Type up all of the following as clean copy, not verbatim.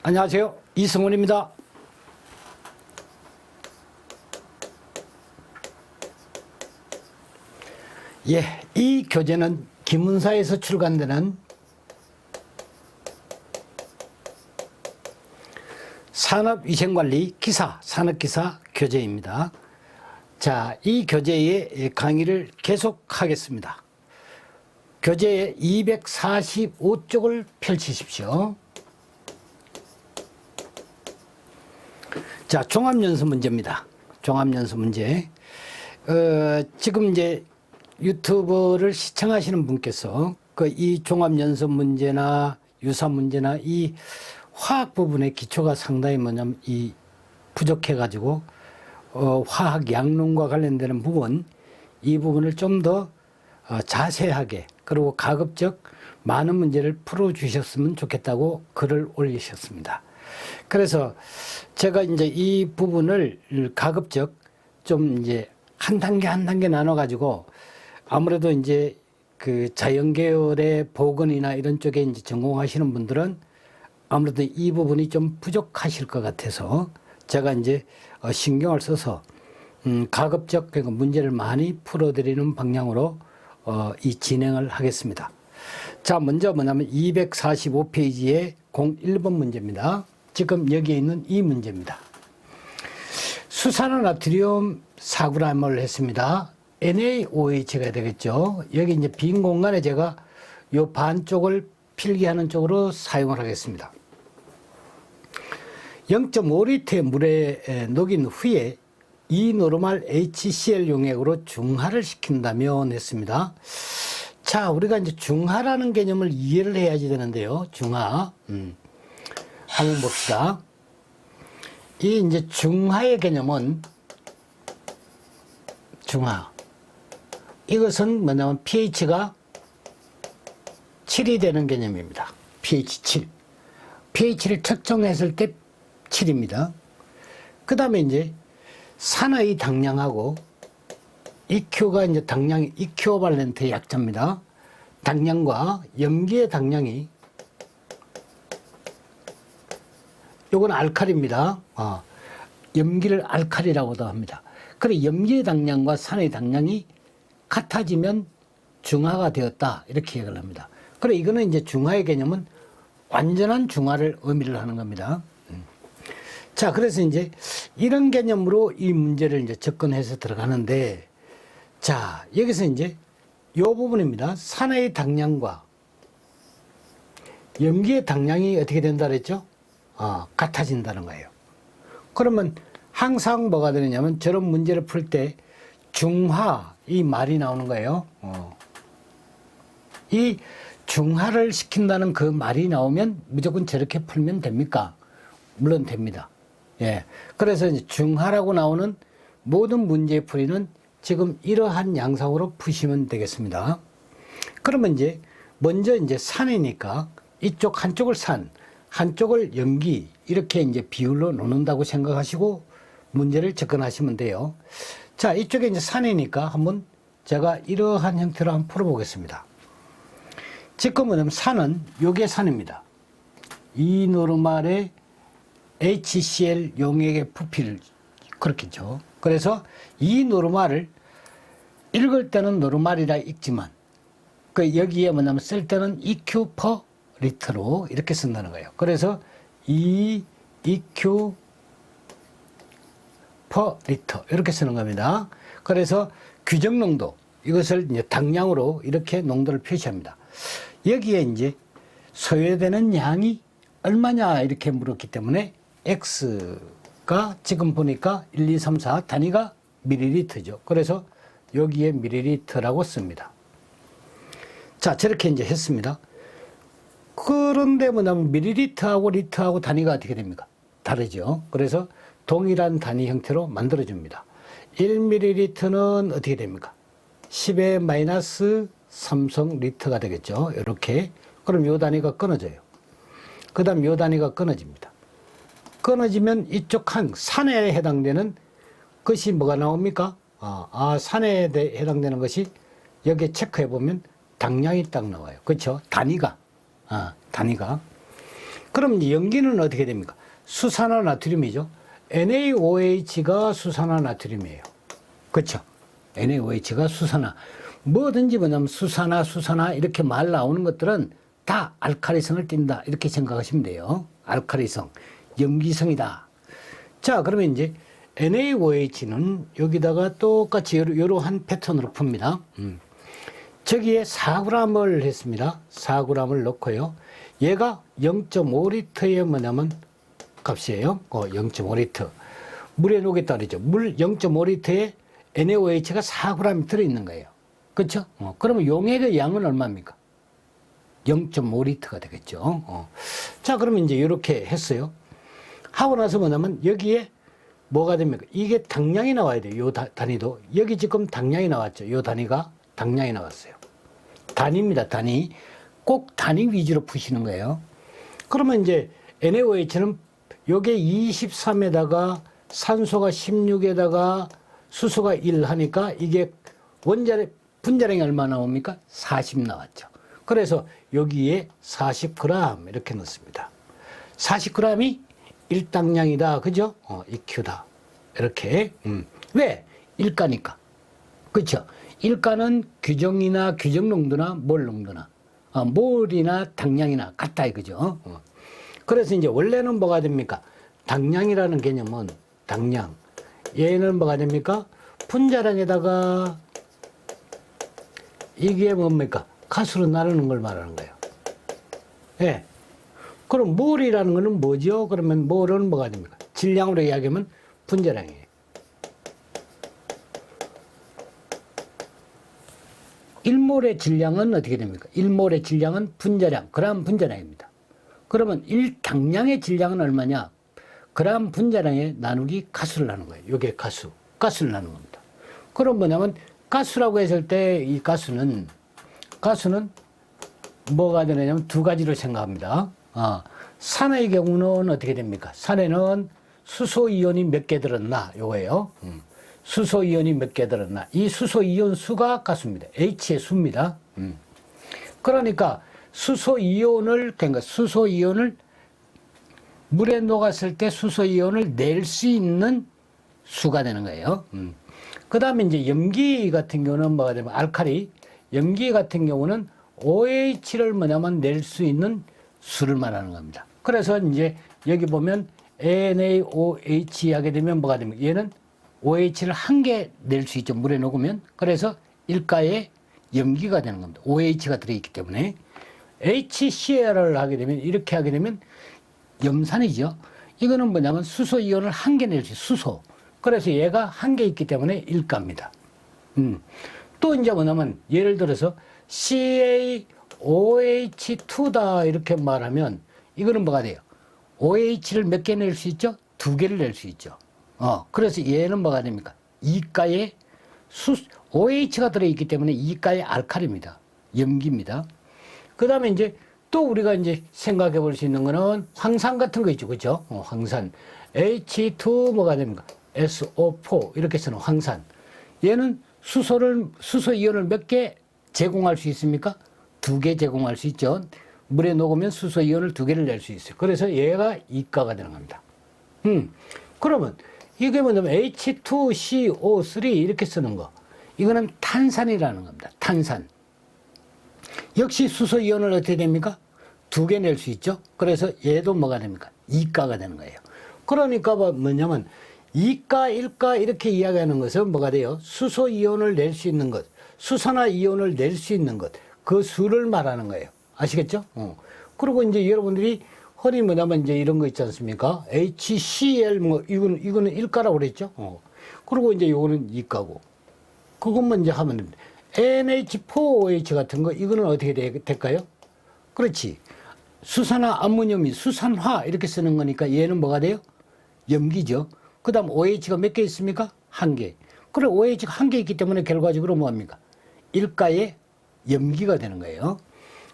안녕하세요. 이승훈입니다. 예, 이 교재는 기문사에서 출간되는 산업위생관리 기사, 산업기사 교재입니다. 자, 이 교재의 강의를 계속하겠습니다. 교재의 245쪽을 펼치십시오. 자, 종합연수 문제입니다. 종합연수 문제. 지금 이제 유튜브를 시청하시는 분께서 이 종합연수 문제나 유사 문제나 이 화학 부분의 기초가 상당히 뭐냐면 이 부족해가지고 화학 양론과 관련되는 부분, 이 부분을 좀 더 자세하게 그리고 가급적 많은 문제를 풀어주셨으면 좋겠다고 글을 올리셨습니다. 그래서 제가 이제 이 부분을 가급적 좀 이제 한 단계 한 단계 나눠가지고 아무래도 이제 그 자연계열의 보건이나 이런 쪽에 이제 전공하시는 분들은 아무래도 이 부분이 좀 부족하실 것 같아서 제가 이제 신경을 써서 가급적 문제를 많이 풀어드리는 방향으로 이 진행을 하겠습니다. 자, 먼저 뭐냐면 245페이지의 01번 문제입니다. 지금 여기에 있는 이 문제입니다. 수산화나트륨 4g을 했습니다. NaOH가 되겠죠. 여기 이제 빈 공간에 제가 요 반쪽을 필기하는 쪽으로 사용을 하겠습니다. 0.5리터의 물에 녹인 후에 2노르말 HCl 용액으로 중화를 시킨다면 했습니다. 자, 우리가 이제 중화라는 개념을 이해를 해야지 되는데요. 중화. 한번 봅시다. 이 이제 중화의 개념은 중화. 이것은 뭐냐면 pH가 7이 되는 개념입니다. pH 7. pH를 측정했을 때 7입니다. 그 다음에 이제 산의 당량하고 EQ가 이제 당량이 이큐어발렌트의 약자입니다. 당량과 염기의 당량이 요건 알칼리입니다. 염기를 알칼리라고도 합니다. 그래 염기의 당량과 산의 당량이 같아지면 중화가 되었다 이렇게 얘기를 합니다. 그래 이거는 이제 중화의 개념은 완전한 중화를 의미를 하는 겁니다. 자, 그래서 이제 이런 개념으로 이 문제를 이제 접근해서 들어가는데, 자, 여기서 이제 요 부분입니다. 산의 당량과 염기의 당량이 어떻게 된다 그랬죠? 같아진다는 거예요. 그러면 항상 뭐가 되느냐면 저런 문제를 풀 때 중화 이 말이 나오는 거예요. 이 중화를 시킨다는 그 말이 나오면 무조건 저렇게 풀면 됩니까? 물론 됩니다. 예. 그래서 이제 중화라고 나오는 모든 문제의 풀이는 지금 이러한 양상으로 푸시면 되겠습니다. 그러면 이제 먼저 이제 산이니까 이쪽 한쪽을 산, 한쪽을 염기 이렇게 이제 비율로 놓는다고 생각하시고 문제를 접근하시면 돼요. 자, 이쪽에 이제 산이니까 한번 제가 이러한 형태로 한번 풀어보겠습니다. 지금 뭐냐면 산은 요게 산입니다. 이 노르말의 HCl 용액의 부피를 그렇겠죠. 그래서 이 노르말을 읽을 때는 노르말이라 읽지만 여기에 뭐냐면 쓸 때는 EQ per 리터로 이렇게 쓴다는 거예요. 그래서 이 EQ per 리터 이렇게 쓰는 겁니다. 그래서 규정 농도 이것을 이제 당량으로 이렇게 농도를 표시합니다. 여기에 이제 소요되는 양이 얼마냐 이렇게 물었기 때문에 X가 지금 보니까 1, 2, 3, 4 단위가 밀리리터죠. 그래서 여기에 밀리리터라고 씁니다. 자, 저렇게 이제 했습니다. 그런데 뭐냐면 밀리리터하고 리터하고 단위가 어떻게 됩니까? 다르죠. 그래서 동일한 단위 형태로 만들어줍니다. 1ml는 어떻게 됩니까? 10의 마이너스 3성 리터가 되겠죠. 이렇게. 그럼 요 단위가 끊어져요. 그 다음 요 단위가 끊어집니다. 끊어지면 이쪽 한 산에 해당되는 것이 뭐가 나옵니까? 산에 해당되는 것이 여기에 체크해 보면 당량이 딱 나와요. 그렇죠? 단위가. 단위가. 그럼 이제 염기는 어떻게 됩니까? 수산화나트륨이죠. NaOH가 수산화나트륨이에요. 그렇죠? NaOH가 수산화. 뭐든지 뭐냐면 수산화 이렇게 말 나오는 것들은 다 알칼리성을 띈다. 이렇게 생각하시면 돼요. 알칼리성, 염기성이다. 자, 그러면 이제 NaOH는 여기다가 똑같이 이러한 패턴으로 풉니다. 저기에 4g을 했습니다. 4g을 넣고요. 얘가 0.5리터의 뭐냐면 값이에요. 0.5리터. 물에 녹였다 그러죠. 물 0.5리터에 NaOH가 4g이 들어있는 거예요. 그렇죠? 그러면 용액의 양은 얼마입니까? 0.5리터가 되겠죠. 자, 그러면 이제 이렇게 했어요. 하고 나서 뭐냐면 여기에 뭐가 됩니까? 이게 당량이 나와야 돼요. 요 단위도. 여기 지금 당량이 나왔죠. 요 단위가 당량이 나왔어요. 단위입니다. 단위. 꼭 단위 위주로 푸시는 거예요. 그러면 이제 NaOH는 요게 23에다가 산소가 16에다가 수소가 1 하니까 이게 분자량이 얼마 나옵니까? 40 나왔죠. 그래서 여기에 40g 이렇게 넣습니다. 40g이 1당량이다. 그죠? EQ다. 이렇게. 왜? 일가니까. 그렇죠? 일가는 규정이나 규정 농도나 몰 농도나 몰이나 당량이나 같다 이거죠. 그래서 이제 원래는 뭐가 됩니까? 당량이라는 개념은 당량. 얘는 뭐가 됩니까? 분자량에다가 이게 뭡니까? 가수로 나누는 걸 말하는 거예요. 예. 그럼 몰이라는 거는 뭐죠? 그러면 몰은 뭐가 됩니까? 질량으로 이야기하면 분자량이에요. 1몰의 질량은 어떻게 됩니까? 1몰의 질량은 분자량, 그람 분자량입니다. 그러면 1당량의 질량은 얼마냐? 그람 분자량에 나누기 가수를 나누는 거예요. 이게 가수를 나누는 겁니다. 그럼 뭐냐면 가수라고 했을 때 이 가수는 뭐가 되느냐면 두 가지로 생각합니다. 산의 경우는 어떻게 됩니까? 산에는 수소이온이 몇 개 들었나? 요거예요. 수소이온이 몇 개 들었나? 이 수소이온 수가 가수입니다. H의 수입니다. 그러니까 수소이온을 물에 녹았을 때 수소이온을 낼 수 있는 수가 되는 거예요. 그 다음에 이제 염기 같은 경우는 뭐가 되면 알칼리, 염기 같은 경우는 OH를 뭐냐면 낼 수 있는 수를 말하는 겁니다. 그래서 이제 여기 보면 NaOH 하게 되면 뭐가 됩니까? 얘는 OH를 한 개 낼 수 있죠. 물에 녹으면. 그래서 일가에 염기가 되는 겁니다. OH가 들어있기 때문에. HCl을 하게 되면, 이렇게 하게 되면 염산이죠. 이거는 뭐냐면 수소이온을 한 개 낼 수 있어요. 수소. 그래서 얘가 한 개 있기 때문에 일가입니다. 또 이제 뭐냐면 예를 들어서 CaOH2다 이렇게 말하면 이거는 뭐가 돼요? OH를 몇 개 낼 수 있죠? 2개를 낼 수 있죠. 그래서 얘는 뭐가 됩니까? 이가에 OH가 들어있기 때문에 이가의 알칼리입니다. 염기입니다. 그 다음에 이제 또 우리가 이제 생각해 볼 수 있는 거는 황산 같은 거 있죠. 그죠? 황산. H2 뭐가 됩니까? SO4 이렇게 쓰는 황산. 얘는 수소이온을 몇 개 제공할 수 있습니까? 2개 제공할 수 있죠. 물에 녹으면 수소이온을 2개를 낼 수 있어요. 그래서 얘가 이가가 되는 겁니다. 그러면 이게 뭐냐면 H2CO3 이렇게 쓰는 거. 이거는 탄산이라는 겁니다. 탄산. 역시 수소이온을 어떻게 됩니까? 2개 낼 수 있죠. 그래서 얘도 뭐가 됩니까? 이가가 되는 거예요. 그러니까 뭐냐면 이가, 일가 이렇게 이야기하는 것은 뭐가 돼요? 수소이온을 낼 수 있는 것, 수산화이온을 낼 수 있는 것, 그 수를 말하는 거예요. 아시겠죠? 그리고 이제 여러분들이 흔히 뭐냐면 이제 이런 거 있지 않습니까? HCl 이거는 일가라고 그랬죠? 그리고 이제 요거는 이가고. 그것만 이제 하면 됩니다. NH4OH 같은 거 이거는 어떻게 될까요? 그렇지. 수산화 암모늄이 수산화 이렇게 쓰는 거니까 얘는 뭐가 돼요? 염기죠. 그 다음 OH가 몇 개 있습니까? 1개. 그래 OH가 1개 있기 때문에 결과적으로 뭐합니까? 일가의 염기가 되는 거예요.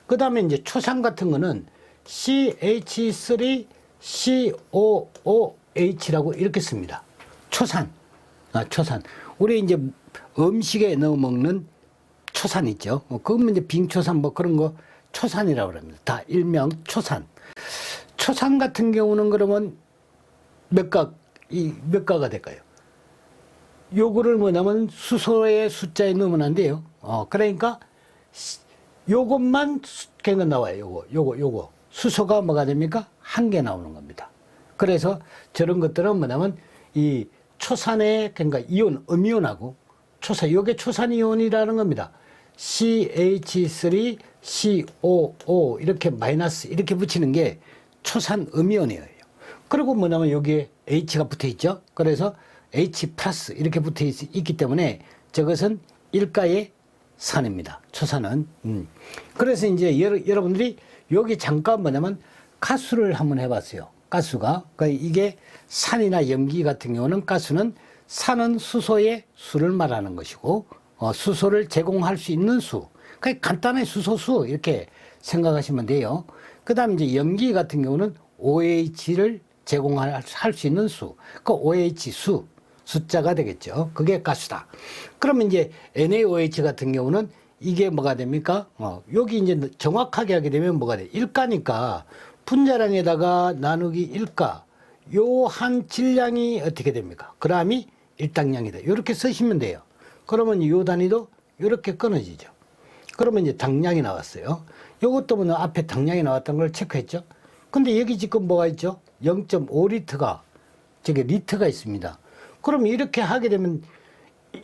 그 다음에 이제 초산 같은 거는 CH3COOH라고 이렇게 씁니다. 초산. 초산. 우리 이제 음식에 넣어 먹는 초산 있죠. 그건 이제 빙초산 뭐 그런 거 초산이라고 합니다. 다 일명 초산. 초산 같은 경우는 그러면 몇 가가 될까요? 요거를 뭐냐면 수소의 숫자에 넣으면 안 돼요. 그러니까 요것만 그냥 나와요. 요거. 수소가 뭐가 됩니까? 한 개 나오는 겁니다. 그래서 저런 것들은 뭐냐면 이 초산의 그러니까 이온, 음이온하고 요게 초산이온이라는 겁니다. CH3COO 이렇게 마이너스 이렇게 붙이는 게 초산 음이온이에요. 그리고 뭐냐면 여기에 H가 붙어 있죠. 그래서 H 플러스 이렇게 붙어 있기 때문에 저것은 일가의 산입니다. 초산은. 그래서 이제 여러분들이 여기 잠깐 뭐냐면 가수를 한번 해봤어요. 가수가. 그러니까 이게 산이나 염기 같은 경우는 가수는 산은 수소의 수를 말하는 것이고 수소를 제공할 수 있는 수. 그러니까 간단한 수소수 이렇게 생각하시면 돼요. 그 다음에 이제 염기 같은 경우는 OH를 제공할 수 있는 수. 그 OH 숫자가 되겠죠. 그게 가수다. 그러면 이제 NaOH 같은 경우는 이게 뭐가 됩니까? 여기 이제 정확하게 하게 되면 뭐가 돼? 일가니까 분자량에다가 나누기 일가. 요 한 질량이 어떻게 됩니까? 그람이 일당량이다. 이렇게 쓰시면 돼요. 그러면 요 단위도 이렇게 끊어지죠. 그러면 이제 당량이 나왔어요. 요것도 뭐 앞에 당량이 나왔던 걸 체크했죠. 근데 여기 지금 뭐가 있죠? 0.5리터가 저게 리터가 있습니다. 그럼 이렇게 하게 되면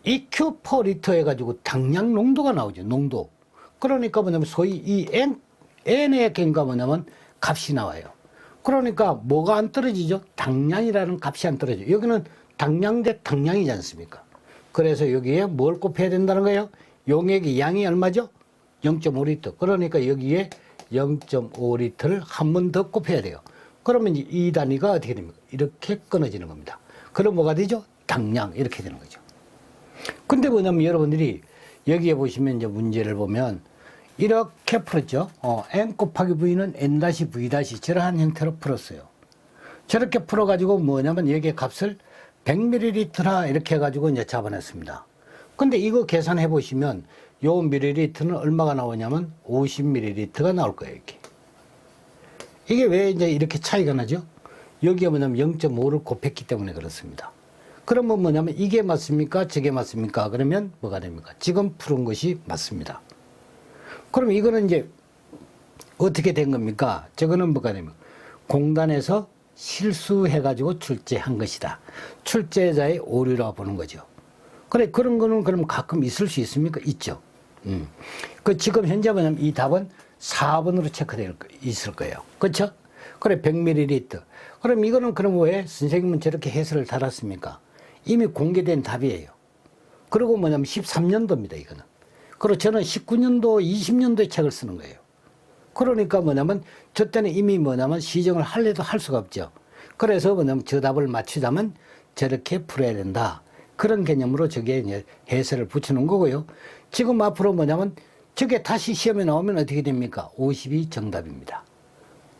EQ per 리터 해가지고 당량 농도가 나오죠. 농도. 그러니까 뭐냐면 소위 이 N의 겐가 뭐냐면 값이 나와요. 그러니까 뭐가 안 떨어지죠? 당량이라는 값이 안 떨어져요. 여기는 당량 대 당량이지 않습니까? 그래서 여기에 뭘 곱해야 된다는 거예요? 용액의 양이 얼마죠? 0.5리터. 그러니까 여기에 0.5리터를 한 번 더 곱해야 돼요. 그러면 이 단위가 어떻게 됩니까? 이렇게 끊어지는 겁니다. 그럼 뭐가 되죠? 당량. 이렇게 되는 거죠. 근데 뭐냐면 여러분들이 여기에 보시면 이제 문제를 보면 이렇게 풀었죠. n 곱하기 v는 n-v- 저러한 형태로 풀었어요. 저렇게 풀어가지고 뭐냐면 여기에 값을 100ml라 이렇게 해가지고 이제 잡아냈습니다. 근데 이거 계산해 보시면 요 ml는 얼마가 나오냐면 50ml가 나올 거예요. 이게 왜 이제 이렇게 차이가 나죠? 여기에 뭐냐면 0.5를 곱했기 때문에 그렇습니다. 그러면 뭐냐면 이게 맞습니까? 저게 맞습니까? 그러면 뭐가 됩니까? 지금 푸른 것이 맞습니다. 그럼 이거는 이제 어떻게 된 겁니까? 저거는 뭐가 되면 공단에서 실수해가지고 출제한 것이다. 출제자의 오류라고 보는 거죠. 그래, 그런 거는 그럼 가끔 있을 수 있습니까? 있죠. 그 지금 현재 뭐냐면 이 답은 4번으로 체크되어 있을 거예요. 그렇죠? 그래, 100ml. 그럼 이거는 그럼 왜 선생님은 저렇게 해설을 달았습니까? 이미 공개된 답이에요. 그리고 뭐냐면 13년도입니다, 이거는. 그리고 저는 19년도, 20년도에 책을 쓰는 거예요. 그러니까 뭐냐면 저 때는 이미 뭐냐면 시정을 할래도 할 수가 없죠. 그래서 뭐냐면 저 답을 맞추자면 저렇게 풀어야 된다. 그런 개념으로 저게 이제 해설을 붙이는 거고요. 지금 앞으로 뭐냐면 저게 다시 시험에 나오면 어떻게 됩니까? 50이 정답입니다.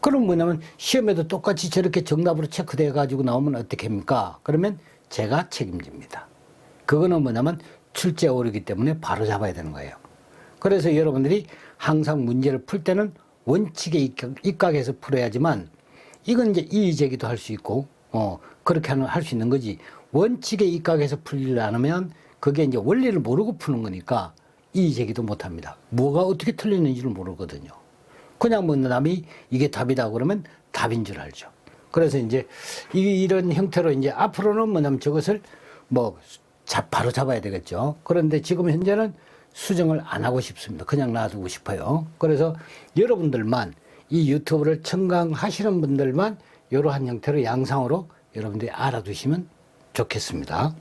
그럼 뭐냐면 시험에도 똑같이 저렇게 정답으로 체크돼 가지고 나오면 어떻게 합니까? 그러면 제가 책임집니다. 그거는 뭐냐면 출제 오류이기 때문에 바로 잡아야 되는 거예요. 그래서 여러분들이 항상 문제를 풀 때는 원칙에 입각해서 풀어야지만 이건 이제 이의제기도 할 수 있고 그렇게 할 수 있는 거지. 원칙에 입각해서 풀리지 않으면 그게 이제 원리를 모르고 푸는 거니까 이의제기도 못 합니다. 뭐가 어떻게 틀리는지를 모르거든요. 그냥 뭐 남이 이게 답이다 그러면 답인 줄 알죠. 그래서 이제 이런 형태로 이제 앞으로는 뭐냐면 저것을 뭐 바로 잡아야 되겠죠. 그런데 지금 현재는 수정을 안 하고 싶습니다. 그냥 놔두고 싶어요. 그래서 여러분들만 이 유튜브를 청강하시는 분들만 이러한 형태로 양상으로 여러분들이 알아두시면 좋겠습니다.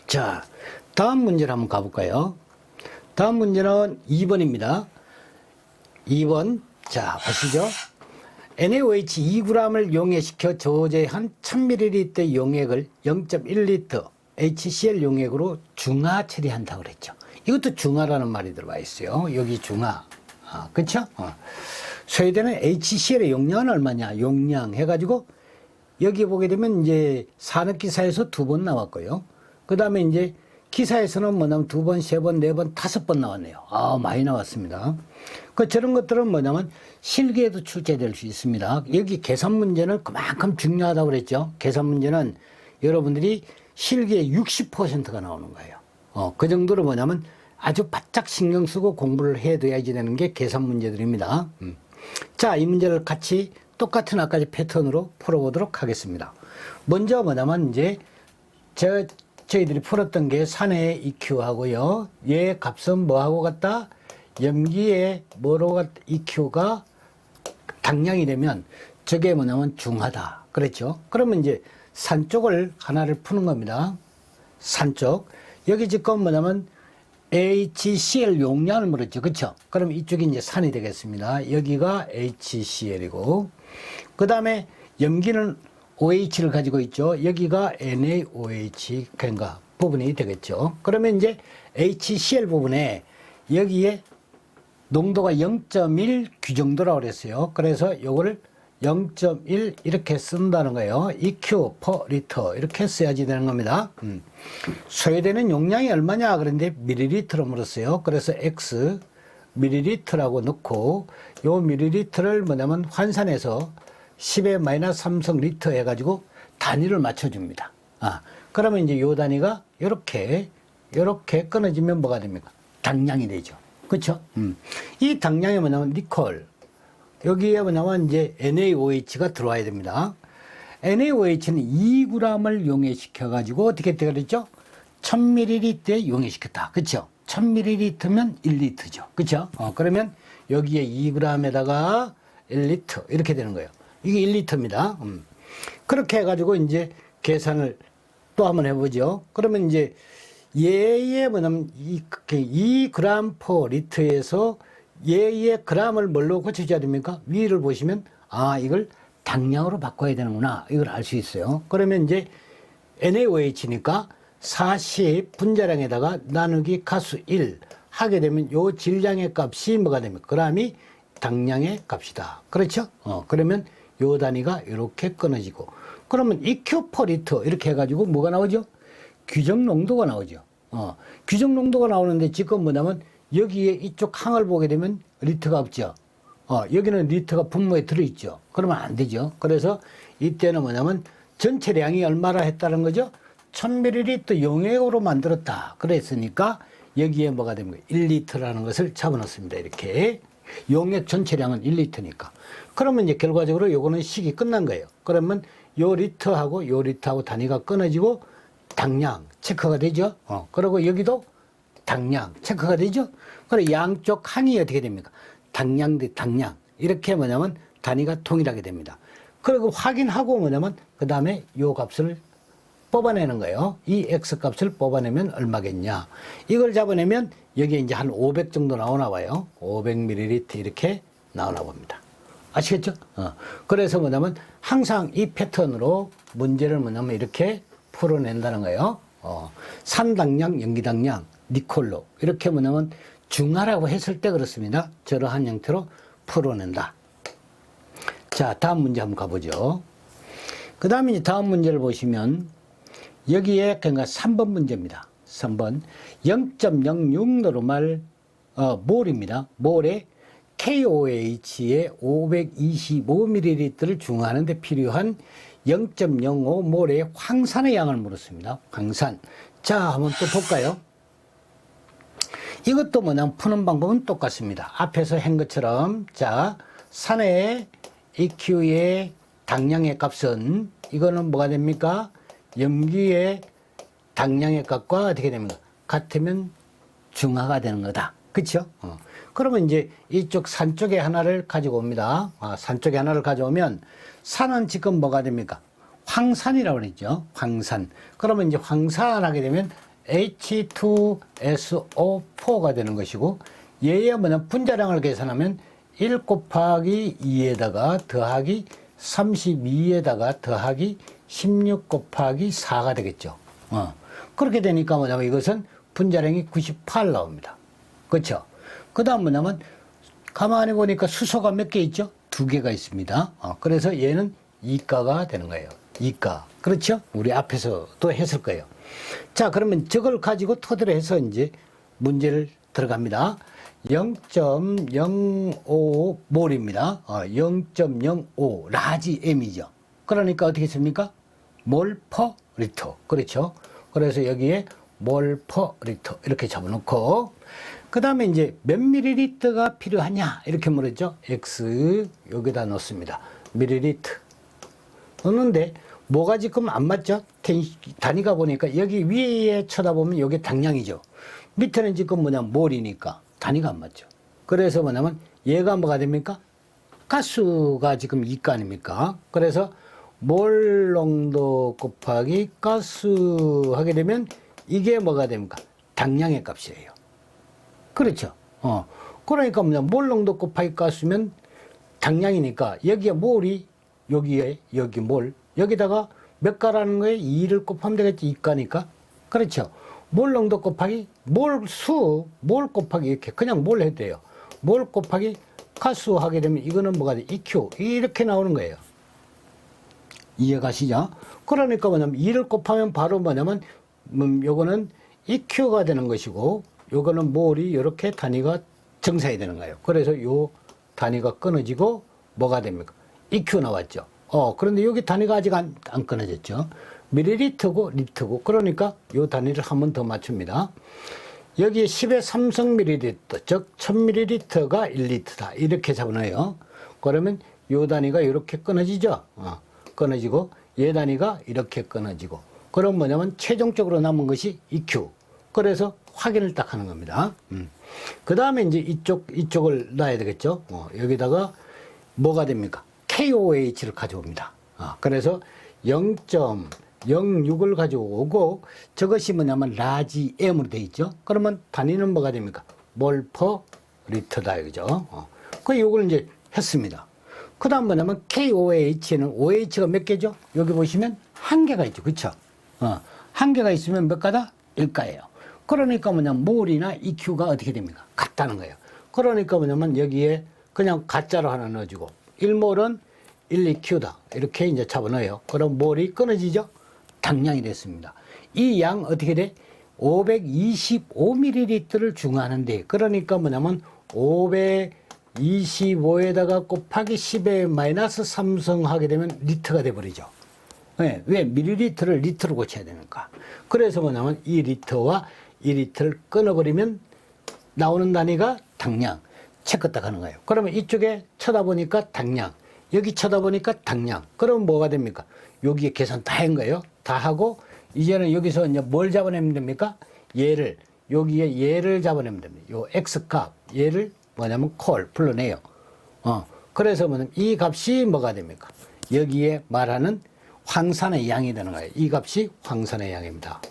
자, 다음 문제를 한번 가볼까요? 다음 문제는 2번입니다. 2번. 자, 보시죠. NaOH 2g을 용해시켜 저제한 1000ml 용액을 0.1리터 HCl 용액으로 중화 처리한다고 그랬죠. 이것도 중화라는 말이 들어와 있어요. 여기 중화. 그쵸? 스웨덴은 HCl의 용량은 얼마냐? 용량 해가지고 여기 보게 되면 이제 산업기사에서 2번 나왔고요. 그 다음에 이제 기사에서는 뭐냐면 2번, 3번, 4번, 5번 나왔네요. 아, 많이 나왔습니다. 저런 것들은 뭐냐면 실기에도 출제될 수 있습니다. 여기 계산 문제는 그만큼 중요하다고 그랬죠. 계산 문제는 여러분들이 실기의 60%가 나오는 거예요. 그 정도로 뭐냐면 아주 바짝 신경 쓰고 공부를 해둬야지 되는 게 계산 문제들입니다. 자, 이 문제를 같이 똑같은 아까지 패턴으로 풀어보도록 하겠습니다. 먼저 뭐냐면 이제 저희들이 풀었던 게 산의 EQ하고요. 얘 값은 뭐하고 같다? 염기의 뭐로 같다? EQ가 당량이 되면 저게 뭐냐면 중하다. 그랬죠? 그러면 이제 산 쪽을 하나를 푸는 겁니다. 산 쪽. 여기 지금 뭐냐면 HCl 용량을 물었죠. 그쵸? 그럼 이쪽이 이제 산이 되겠습니다. 여기가 HCl이고, 그 다음에 염기는 OH를 가지고 있죠. 여기가 NaOH 그러니까 부분이 되겠죠. 그러면 이제 HCl 부분에 여기에 농도가 0.1 규정도라고 그랬어요. 그래서 요거를 0.1 이렇게 쓴다는 거예요. EQ per 리터 이렇게 써야지 되는 겁니다. 소요되는 용량이 얼마냐 그런데 밀리리터로 물었어요. 그래서 X 밀리리터라고 넣고 요 밀리리터를 뭐냐면 환산해서 10의 마이너스 3성 리터 해가지고 단위를 맞춰줍니다. 그러면 이제 요 단위가 요렇게 끊어지면 뭐가 됩니까? 당량이 되죠. 그쵸? 이 당량이 뭐냐면 니콜. 여기에 뭐냐면 이제 NaOH가 들어와야 됩니다. NaOH는 2g을 용해시켜가지고 어떻게 그랬죠? 1000ml에 용해시켰다. 그쵸? 1000ml면 1리터죠. 그쵸? 그러면 여기에 2g에다가 1리터 이렇게 되는 거예요. 이게 1리터입니다. 그렇게 해가지고 이제 계산을 또 한번 해보죠. 그러면 이제 얘의 뭐냐면 2g per 리터에서 얘의 g을 뭘로 고쳐줘야 됩니까? 위를 보시면 이걸 당량으로 바꿔야 되는구나. 이걸 알 수 있어요. 그러면 이제 NaOH니까 40 분자량에다가 나누기 가수 1 하게 되면 요 질량의 값이 뭐가 됩니까? g이 당량의 값이다. 그렇죠? 그러면 요 단위가 이렇게 끊어지고, 그러면 EQ per 리터 이렇게 해가지고 뭐가 나오죠? 규정 농도가 나오죠. 규정 농도가 나오는데 지금 뭐냐면 여기에 이쪽 항을 보게 되면 리터가 없죠. 여기는 리터가 분모에 들어있죠. 그러면 안 되죠. 그래서 이때는 뭐냐면 전체량이 얼마나 했다는 거죠? 1000ml 용액으로 만들었다. 그랬으니까 여기에 뭐가 됩니까? 1리터라는 것을 잡아놓습니다. 이렇게. 용액 전체량은 1리터니까. 그러면 이제 결과적으로 요거는 식이 끝난 거예요. 그러면 요 리터하고 단위가 끊어지고 당량 체크가 되죠. 그리고 여기도 당량 체크가 되죠. 그리고 양쪽 항이 어떻게 됩니까? 당량 대 당량. 이렇게 뭐냐면 단위가 동일하게 됩니다. 그리고 확인하고 뭐냐면 그 다음에 요 값을 뽑아내는 거예요. 이 X 값을 뽑아내면 얼마겠냐. 이걸 잡아내면 여기에 이제 한 500 정도 나오나 봐요. 500ml 이렇게 나오나 봅니다. 아시겠죠? 그래서 뭐냐면 항상 이 패턴으로 문제를 뭐냐면 이렇게 풀어낸다는 거예요. 산당량, 염기당량, 니콜로 이렇게 뭐냐면 중하라고 했을 때 그렇습니다. 저러한 형태로 풀어낸다. 자, 다음 문제 한번 가보죠. 그 다음에 이제 다음 문제를 보시면 여기에 그러니까 3번 문제입니다. 3번 0.06노르말 몰입니다. 몰에 KOH에 525ml를 중화하는 데 필요한 0.05몰의 황산의 양을 물었습니다. 황산. 자, 한번 또 볼까요? 이것도 뭐냐면 푸는 방법은 똑같습니다. 앞에서 한 것처럼 자, 산의 EQ의 당량의 값은 이거는 뭐가 됩니까? 염기의 당량의 값과 어떻게 됩니까? 같으면 중하가 되는 거다. 그쵸? 그러면 이제 이쪽 산 쪽에 하나를 가지고 옵니다. 산 쪽에 하나를 가져오면 산은 지금 뭐가 됩니까? 황산이라고 그랬죠. 황산. 그러면 이제 황산하게 되면 H2SO4가 되는 것이고, 얘의 뭐냐 분자량을 계산하면 1 곱하기 2에다가 더하기 32에다가 더하기 16 곱하기 4가 되겠죠. 그렇게 되니까 뭐냐면 이것은 분자량이 98 나옵니다. 그렇죠? 그 다음 뭐냐면 가만히 보니까 수소가 몇 개 있죠? 2개가 있습니다. 그래서 얘는 이가가 되는 거예요. 이가. 그렇죠? 우리 앞에서도 했을 거예요. 자, 그러면 저걸 가지고 토대로 해서 이제 문제를 들어갑니다. 0.05 몰입니다. 0.05 라지 M이죠. 그러니까 어떻게 씁니까? 몰 퍼 리터. 그렇죠. 그래서 여기에 몰 퍼 리터 이렇게 잡아놓고 그 다음에 이제 몇 밀리리터가 필요하냐 이렇게 물었죠. X 여기다 넣습니다. 밀리리터 넣는데 뭐가 지금 안 맞죠? 단위가 보니까 여기 위에 쳐다보면 여기 당량이죠. 밑에는 지금 뭐냐 몰이니까 단위가 안 맞죠. 그래서 뭐냐면 얘가 뭐가 됩니까? 가스가 지금 이가 아닙니까? 그래서 몰 농도 곱하기 가스 하게 되면 이게 뭐가 됩니까? 당량의 값이에요. 그렇죠. 그러니까 뭐냐 몰 농도 곱하기 가스면 당량이니까 여기에 몰이 여기에 여기 몰 여기다가 몇 가라는 거에 2를 곱하면 되겠지. 2가니까. 그렇죠. 몰 농도 곱하기 몰 곱하기 이렇게 그냥 몰 해도 돼요. 몰 곱하기 가수 하게 되면 이거는 뭐가 돼? EQ 이렇게 나오는 거예요. 이해가시죠? 그러니까 뭐냐면 2를 곱하면 바로 뭐냐면 요거는 EQ가 되는 것이고 요거는 몰이 이렇게 단위가 정사해야 되는 거예요. 그래서 요 단위가 끊어지고 뭐가 됩니까? EQ 나왔죠. 그런데 여기 단위가 아직 안 끊어졌죠. 밀리리터고 리터고 그러니까 요 단위를 한 번 더 맞춥니다. 여기에 10의 3성 밀리리터 즉 1000밀리리터가 1리터다 이렇게 잡아놔요. 그러면 요 단위가 이렇게 끊어지죠. 끊어지고 얘 단위가 이렇게 끊어지고 그럼 뭐냐면 최종적으로 남은 것이 EQ. 그래서 확인을 딱 하는 겁니다. 그 다음에 이제 이쪽을 놔야 되겠죠. 여기다가 뭐가 됩니까? KOH를 가져옵니다. 그래서 0.06을 가져오고 저것이 뭐냐면 라지 M으로 되어 있죠. 그러면 단위는 뭐가 됩니까? 몰 퍼 리터다 이거죠. 그 요걸 이제 했습니다. 그 다음 뭐냐면 KOH는 OH가 몇 개죠? 여기 보시면 한 개가 있죠. 그쵸? 한 개가 있으면 몇 가다? 1가예요. 그러니까 뭐냐면 몰이나 EQ가 어떻게 됩니까? 같다는 거예요. 그러니까 뭐냐면 여기에 그냥 가짜로 하나 넣어주고 1몰은 1EQ다. 이렇게 이제 잡아넣어요. 그럼 몰이 끊어지죠? 당량이 됐습니다. 이 양 어떻게 돼? 525ml를 중화하는데 그러니까 뭐냐면 525에다가 곱하기 10에 마이너스 3성 하게 되면 리터가 돼버리죠. 왜? 밀리리터를 리터로 고쳐야 되니까. 그래서 뭐냐면 이 리터와 이 리터를 끊어버리면 나오는 단위가 당량. 체크 딱 하는 거예요. 그러면 이쪽에 쳐다보니까 당량. 여기 쳐다보니까 당량. 그럼 뭐가 됩니까? 여기에 계산 다 한 거예요. 다 하고 이제는 여기서 이제 뭘 잡아내면 됩니까? 얘를 여기에 얘를 잡아내면 됩니다. 요 X 값 얘를 뭐냐면 콜 불러내요. 그래서 뭐냐면 이 값이 뭐가 됩니까? 여기에 말하는 황산의 양이 되는 거예요. 이 값이 황산의 양입니다.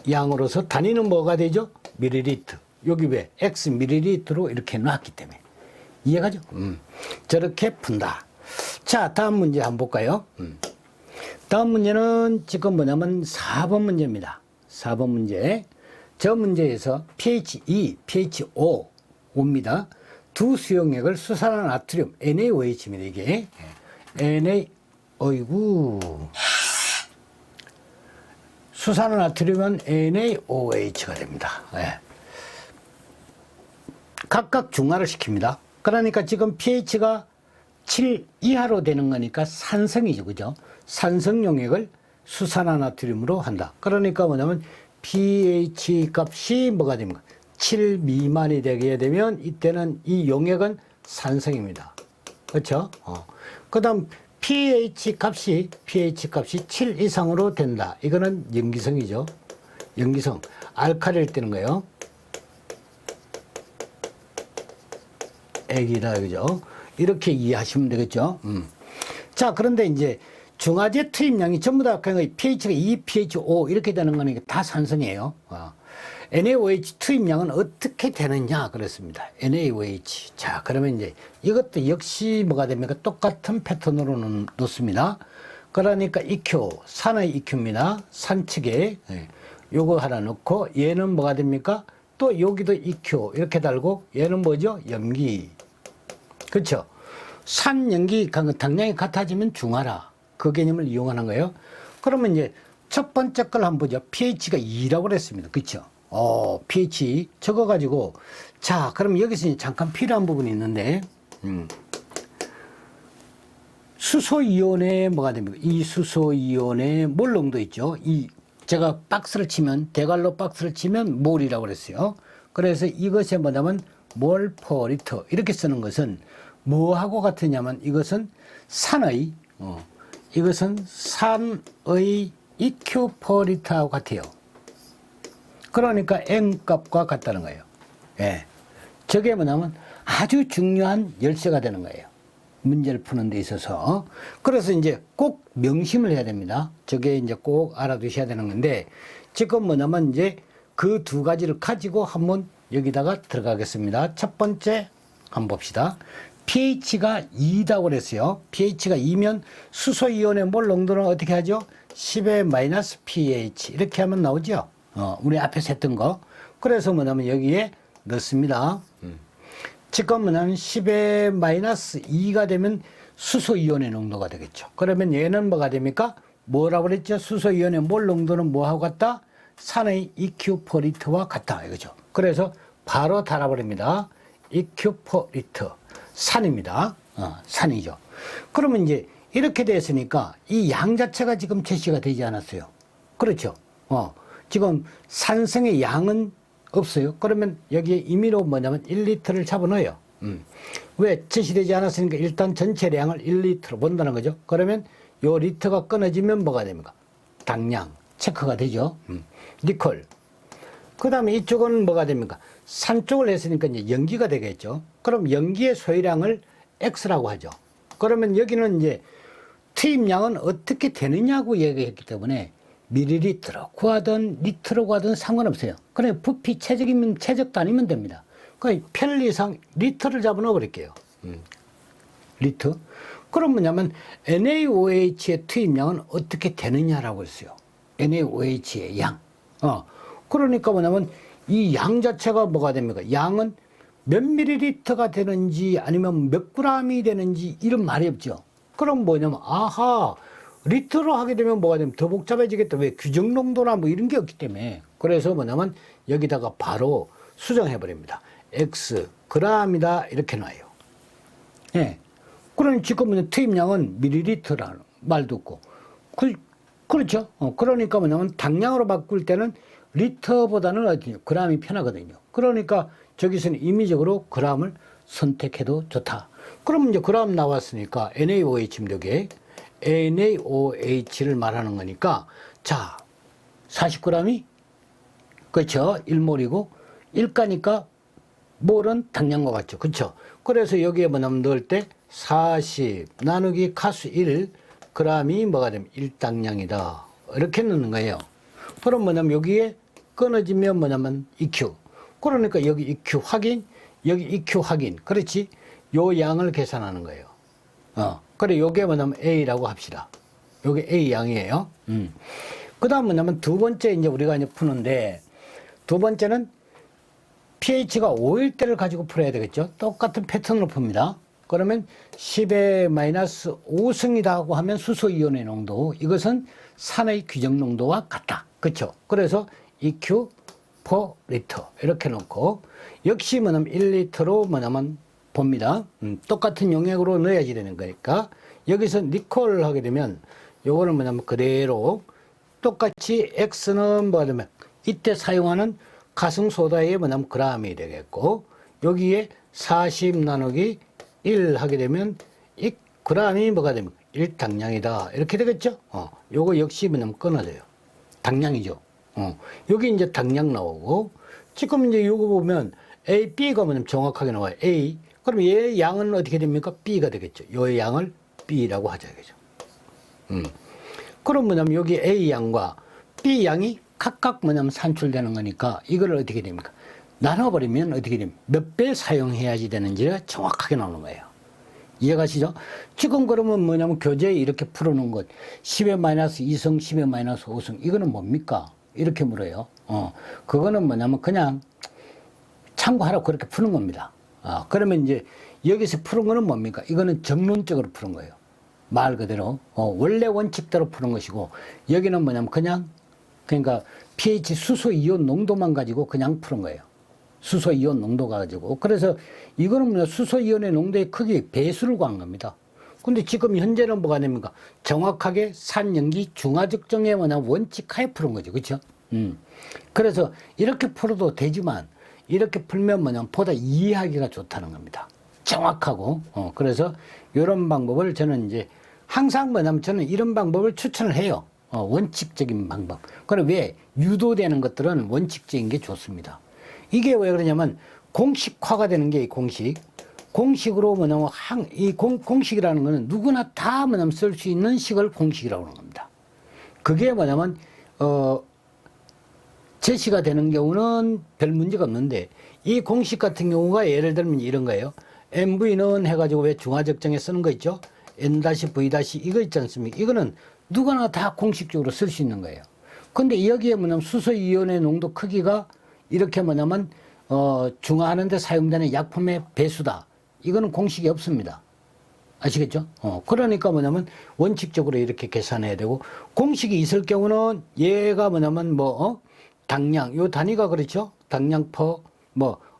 양으로서 단위는 뭐가 되죠? 밀리리터. 여기 왜? X 밀리리터로 이렇게 놨기 때문에. 이해가죠? 저렇게 푼다. 자, 다음 문제 한번 볼까요? 다음 문제는 지금 뭐냐면 4번 문제입니다. 4번 문제. 저 문제에서 pH2, pH5, 옵니다. 두 수용액을 수산화 나트륨, NaOH입니다, 이게. 어이구. 수산화 나트륨은 NaOH가 됩니다. 네. 각각 중화를 시킵니다. 그러니까 지금 pH가 7 이하로 되는 거니까 산성이죠. 그죠? 산성 용액을 수산화 나트륨으로 한다. 그러니까 뭐냐면 pH 값이 뭐가 됩니까? 7 미만이 되게 되면 이때는 이 용액은 산성입니다. 그렇죠? 그 다음 pH 값이 7 이상으로 된다. 이거는 염기성이죠. 염기성. 알칼리를 떼는 거예요. 액이다. 그죠? 이렇게 이해하시면 되겠죠. 자, 그런데 이제 중화제 투입량이 전부 다 그냥 pH가 2, pH 5 이렇게 되는 거는 다 산성이에요. NaOH 투입량은 어떻게 되느냐 그랬습니다. NaOH. 자, 그러면 이제 이것도 역시 뭐가 됩니까? 똑같은 패턴으로 놓습니다. 그러니까 EQ, 산의 EQ입니다. 산측에 요거 하나 넣고 얘는 뭐가 됩니까? 또 여기도 EQ 이렇게 달고 얘는 뭐죠? 염기. 그렇죠? 산, 염기, 당량이 같아지면 중화라. 그 개념을 이용하는 거예요. 그러면 이제 첫 번째 걸 한번 보죠. pH가 2라고 그랬습니다. 그렇죠? pH 적어가지고 자, 그럼 여기서 이제 잠깐 필요한 부분이 있는데 수소이온의 뭐가 됩니까? 이 수소이온의 몰 농도 있죠. 이 제가 박스를 치면 대괄호 박스를 치면 몰이라고 그랬어요. 그래서 이것이 뭐냐면 몰 퍼 리터 이렇게 쓰는 것은 뭐하고 같으냐면 이것은 산의 이것은 산의 EQ 퍼 리터하고 같아요. 그러니까 M 값과 같다는 거예요. 예. 저게 뭐냐면 아주 중요한 열쇠가 되는 거예요. 문제를 푸는 데 있어서. 그래서 이제 꼭 명심을 해야 됩니다. 저게 이제 꼭 알아두셔야 되는 건데, 지금 뭐냐면 이제 그 두 가지를 가지고 한번 여기다가 들어가겠습니다. 첫 번째 한번 봅시다. pH가 2다고 그랬어요. pH가 2면 수소이온의 몰 농도는 어떻게 하죠? 10의 마이너스 pH 이렇게 하면 나오죠. 우리 앞에서 했던 거. 그래서 뭐냐면 여기에 넣습니다. 지금 뭐냐면 10의 마이너스 2가 되면 수소이온의 농도가 되겠죠. 그러면 얘는 뭐가 됩니까? 뭐라고 그랬죠? 수소이온의 몰 농도는 뭐하고 같다? 산의 EQ 퍼 리터와 같다. 이거죠. 그래서 바로 달아버립니다. EQ 퍼 리터. 산입니다. 산이죠. 그러면 이제 이렇게 됐으니까 이 양 자체가 지금 제시가 되지 않았어요. 그렇죠. 지금 산성의 양은 없어요. 그러면 여기에 임의로 뭐냐면 1리터를 잡아넣어요. 왜? 제시되지 않았으니까 일단 전체량을 1리터로 본다는 거죠. 그러면 요 리터가 끊어지면 뭐가 됩니까? 당량 체크가 되죠. 니콜. 그 다음에 이쪽은 뭐가 됩니까? 산 쪽을 했으니까 이제 연기가 되겠죠. 그럼 연기의 소유량을 X라고 하죠. 그러면 여기는 이제 투입량은 어떻게 되느냐고 얘기했기 때문에 밀리리터로 구하든 리터로 구하든 상관없어요. 그냥 부피 최적이면 최적도 아니면 됩니다. 그러니까 편리상 리터를 잡아넣어 버릴게요. 리터. 그럼 뭐냐면 NaOH의 투입량은 어떻게 되느냐라고 했어요. NaOH의 양. 그러니까 뭐냐면 이 양 자체가 뭐가 됩니까? 양은 몇 밀리리터가 되는지 아니면 몇 그램이 되는지 이런 말이 없죠. 그럼 뭐냐면 아하 리터로 하게 되면 뭐가 되면 더 복잡해지겠다. 왜? 규정 농도나 뭐 이런 게 없기 때문에. 그래서 뭐냐면 여기다가 바로 수정해 버립니다. X 그램이다 이렇게 놔요. 예. 그러니 지금 투입량은 밀리리터라는 말도 없고. 그렇죠. 그러니까 뭐냐면 당량으로 바꿀 때는 리터보다는 어디요? 그램이 편하거든요. 그러니까 저기서는 임의적으로 그램을 선택해도 좋다. 그럼 이제 그램 나왔으니까 NaOH 여기에 NaOH를 말하는 거니까 자 40g이 그렇죠. 1몰이고 1가니까 몰은 당량과 같죠. 그렇죠. 그래서 여기에 뭐냐면 넣을 때 40 나누기 가수 1 g이 뭐가 되면 1당량이다. 이렇게 넣는 거예요. 그럼 뭐냐면 여기에 끊어지면 뭐냐면 EQ. 그러니까 여기 EQ 확인, 여기 EQ 확인. 그렇지. 요 양을 계산하는 거예요. 그래, 요게 뭐냐면 A라고 합시다. 요게 A 양이에요. 그 다음 뭐냐면 두 번째 이제 우리가 이제 푸는데, 두 번째는 pH가 5일 때를 가지고 풀어야 되겠죠. 똑같은 패턴으로 풉니다. 그러면 10의 마이너스 5승이다 하고 하면 수소이온의 농도, 이것은 산의 규정 농도와 같다. 그렇죠. 그래서 EQ per 리터 이렇게 놓고, 역시 뭐냐면 1리터로 뭐냐면 봅니다. 똑같은 용액으로 넣어야지 되는 거니까 여기서 니콜을 하게 되면 요거는 뭐냐면 그대로 똑같이 X는 뭐가 되면 이때 사용하는 가승소다의 뭐냐면 그램이 되겠고, 여기에 40 나누기 1 하게 되면 이 그램이 뭐가 되면 1당량이다 이렇게 되겠죠. 요거 역시 뭐냐면 끊어져요. 당량이죠. 여기 이제 당량 나오고, 지금 이제 요거 보면 A, B가 뭐냐면 정확하게 나와요. A. 그럼 얘 양은 어떻게 됩니까? B가 되겠죠. 요 양을 B라고 하자, 그죠? 그럼 뭐냐면 여기 A 양과 B 양이 각각 뭐냐면 산출되는 거니까 이걸 어떻게 됩니까? 나눠버리면 어떻게 됩니까? 몇 배 사용해야지 되는지가 정확하게 나오는 거예요. 이해가시죠? 지금 그러면 뭐냐면 교재에 이렇게 풀어놓은 것 10의 마이너스 2승, 10의 마이너스 5승 이거는 뭡니까? 이렇게 물어요. 그거는 뭐냐면 그냥 참고하라고 그렇게 푸는 겁니다. 그러면 이제 여기서 푸는 거는 뭡니까? 이거는 정론적으로 푸는 거예요. 말 그대로 원래 원칙대로 푸는 것이고, 여기는 뭐냐면 그러니까 pH 수소 이온 농도만 가지고 그냥 푸는 거예요. 수소 이온 농도 가지고. 그래서 이거는 뭐냐, 수소 이온의 농도의 크기 배수를 구한 겁니다. 근데 지금 현재는 뭐가 됩니까? 정확하게 산염기 중화 적정에 뭐냐 원칙하에 푸는 거죠. 그렇죠? 그래서 이렇게 풀어도 되지만 이렇게 풀면 뭐냐 보다 이해하기가 좋다는 겁니다. 정확하고. 그래서 이런 방법을 저는 이제 항상 뭐냐면 저는 이런 방법을 추천을 해요. 원칙적인 방법. 그럼 왜? 유도되는 것들은 원칙적인 게 좋습니다. 이게 왜 그러냐면 공식화가 되는 게 공식. 공식으로 뭐냐면 공식이라는 거는 누구나 다 뭐냐면 쓸 수 있는 식을 공식이라고 하는 겁니다. 그게 뭐냐면 제시가 되는 경우는 별 문제가 없는데, 이 공식 같은 경우가 예를 들면 이런 거예요. MV는 해가지고 왜 중화적정에 쓰는 거 있죠? N-V- 이거 있지 않습니까? 이거는 누구나 다 공식적으로 쓸 수 있는 거예요. 근데 여기에 뭐냐면 수소 이온의 농도 크기가 이렇게 뭐냐면 중화하는 데 사용되는 약품의 배수다. 이거는 공식이 없습니다. 아시겠죠? 그러니까 뭐냐면 원칙적으로 이렇게 계산해야 되고, 공식이 있을 경우는 얘가 뭐냐면 당량, 요 단위가 그렇죠? 당량 퍼,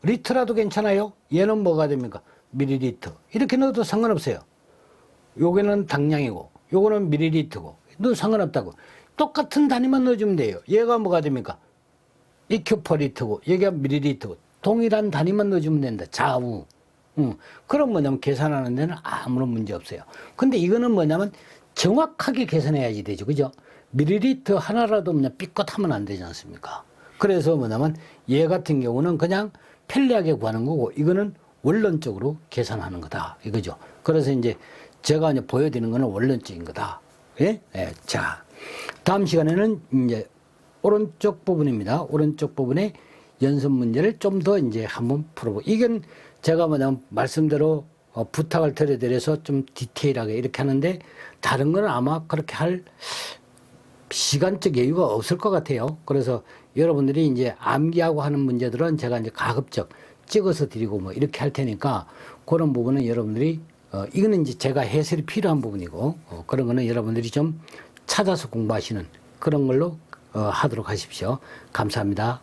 리터라도 괜찮아요? 얘는 뭐가 됩니까? 밀리리터. 이렇게 넣어도 상관없어요. 요거는 당량이고, 요거는 밀리리터고, 넣어도 상관없다고. 똑같은 단위만 넣어주면 돼요. 얘가 뭐가 됩니까? EQ 퍼 리터고, 얘가 밀리리터고, 동일한 단위만 넣어주면 된다. 좌우. 그럼 뭐냐면 계산하는 데는 아무런 문제 없어요. 근데 이거는 뭐냐면 정확하게 계산해야지 되죠. 그죠? 밀리리터 하나라도 그냥 삐끗하면 안 되지 않습니까? 그래서 뭐냐면 얘 같은 경우는 그냥 편리하게 구하는 거고, 이거는 원론적으로 계산하는 거다. 이거죠. 그래서 이제 제가 이제 보여드리는 거는 원론적인 거다. 예? 예. 자, 다음 시간에는 이제 오른쪽 부분입니다. 오른쪽 부분에 연습 문제를 좀 더 이제 한번 풀어보고, 이건 제가 뭐냐면 말씀대로 부탁을 드려서 좀 디테일하게 이렇게 하는데, 다른 거는 아마 그렇게 할 시간적 여유가 없을 것 같아요. 그래서 여러분들이 이제 암기하고 하는 문제들은 제가 이제 가급적 찍어서 드리고 이렇게 할 테니까, 그런 부분은 여러분들이 이거는 이제 제가 해설이 필요한 부분이고, 그런 거는 여러분들이 좀 찾아서 공부하시는 그런 걸로 하도록 하십시오. 감사합니다.